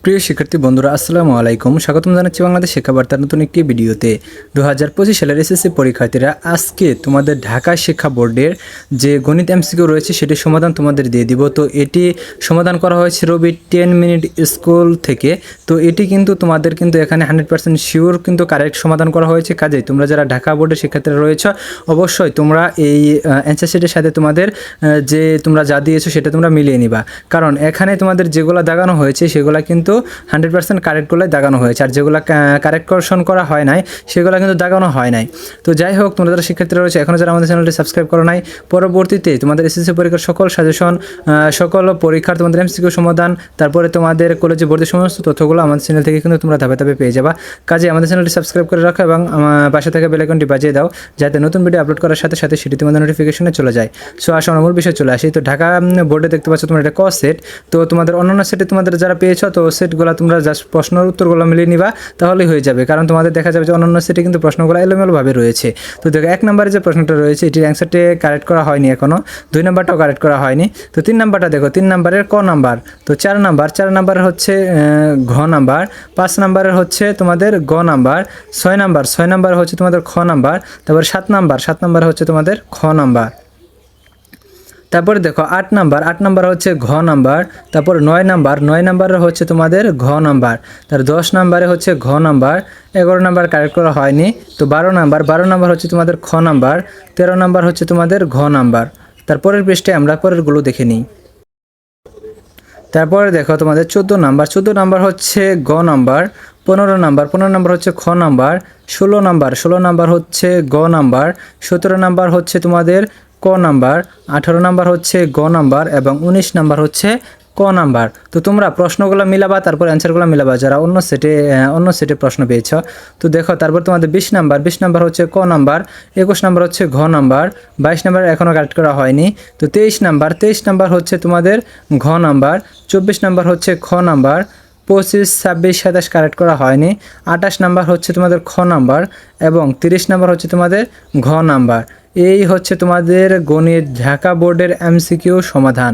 প্রিয় শিক্ষার্থী বন্ধুরা আসসালামু আলাইকুম, স্বাগতম জানাচ্ছি বাংলাদেশ শিক্ষা বার্তার নতুন একটি ভিডিওতে। 2025 সালের এসএসসি পরীক্ষার্থীরা আজকে তোমাদের ঢাকা শিক্ষা বোর্ডের যে গণিত এমসিকিউ রয়েছে সেটির সমাধান তোমাদের দিয়ে দিব। তো এটি সমাধান করা হয়েছে রবি 10 মিনিট স্কুল থেকে। তো এটি কিন্তু তোমাদের কিন্তু এখানে 100% শিওর কিন্তু কারেক্ট সমাধান করা হয়েছে। কাজেই তোমরা যারা ঢাকা বোর্ডের শিক্ষার্থীরা রয়েছে অবশ্যই তোমরা এই অ্যান্সার শিটের সাথে তোমাদের যে তোমরা যা দিয়েছো সেটা তোমরা মিলিয়ে নিবা, কারণ এখানে তোমাদের যেগুলো দাগানো হয়েছে সেগুলো কিন্তু 100% কারেক্টগুলোই দাগানো হয়েছে, আর যেগুলো কারেকশন করা হয় নাই সেগুলো কিন্তু দাগানো হয় নাই। তো যাই হোক, তোমরা যারা শিক্ষার্থীরা রয়েছে এখনও যারা আমাদের চ্যানেলটি সাবস্ক্রাইব করো নাই, পরবর্তীতে তোমাদের এসএসসি পরীক্ষার সকল সাজেশন, সকল পরীক্ষার তোমাদের এমসিকিউ সমাধান, তারপরে তোমাদের কলেজে ভর্তির সমস্ত তথ্যগুলো আমাদের চ্যানেল থেকে কিন্তু তোমরা ধাপে ধাপে পেয়ে যাবা। কাজে আমাদের চ্যানেলটি সাবস্ক্রাইব করে রাখো এবং পাশে থেকে বেল আইকনটি বাজিয়ে দাও, যাতে নতুন ভিডিও আপলোড করার সাথে সাথে সেটি তোমাদের নোটিফিকেশনে চলে যায়। সো আসলে মূল বিষয় চলে আসি। তো ঢাকা বোর্ডে দেখতে পাচ্ছ তোমরা এটা ক সেট। তো তোমাদের অন্যান্য সেটে তোমাদের যারা পেয়েছো তো সেটগুলো তোমরা জাস্ট প্রশ্নের উত্তরগুলো মিলিয়ে নিবা, তাহলেই হয়ে যাবে। কারণ তোমাদের দেখা যাবে যে অন্যান্য সেটে কিন্তু প্রশ্নগুলো এলোমেলোভাবে রয়েছে। তো দেখো, 1 নম্বরে যে প্রশ্নটা রয়েছে এটির অ্যান্সারটি কারেক্ট করা হয়নি এখনও, 2 নম্বরটাও কারেক্ট করা হয়নি। তো 3 নম্বরটা দেখো, 3 নম্বরের ক নাম্বার। তো 4 নম্বরের হচ্ছে ঘ নাম্বার, 5 নম্বরের হচ্ছে তোমাদের গ নাম্বার, 6 নম্বর হচ্ছে তোমাদের খ নাম্বার, তারপর 7 নম্বর হচ্ছে তোমাদের খ নাম্বার। তারপরে দেখো 8 নাম্বার হচ্ছে ঘ নাম্বার, তারপর 9 নম্বরের হচ্ছে তোমাদের ঘ নাম্বার, তার 10 নম্বরে হচ্ছে ঘ নাম্বার, 11 নম্বর কারেক্ট করা হয়নি। তো 12 নম্বর হচ্ছে তোমাদের খ নাম্বার, 13 নম্বর হচ্ছে তোমাদের ঘ নাম্বার। তারপরের পৃষ্ঠে আমরা পরেরগুলো দেখে নিই। তারপরে দেখো তোমাদের 14 নম্বর হচ্ছে গ নাম্বার, 15 নম্বর হচ্ছে খ নাম্বার, 16 নম্বর হচ্ছে গ নাম্বার, 17 নম্বর হচ্ছে তোমাদের ক নাম্বার, 18 নম্বর হচ্ছে গ নাম্বার এবং 19 নম্বর হচ্ছে ক নাম্বার। তো তোমরা প্রশ্নগুলো মিলাবা, তারপর অ্যান্সারগুলো মিলাবা যারা অন্য সেটে প্রশ্ন পেয়েছ। তো দেখো, তারপর তোমাদের 20 নম্বর হচ্ছে ক নাম্বার, 21 নম্বর হচ্ছে ঘ নাম্বার, 22 নম্বর এখনও কারেক্ট করা হয়নি। তো 23 নম্বর হচ্ছে তোমাদের ঘ নাম্বার, 24 নম্বর হচ্ছে খ নাম্বার, 25, 26, 27 কারেক্ট করা হয়নি। 28 নাম্বার হচ্ছে তোমাদের খ নাম্বার এবং 30 নম্বর হচ্ছে তোমাদের ঘ নাম্বার। এই হচ্ছে তোমাদের গণিত ঢাকা বোর্ডের এমসিকিউ সমাধান।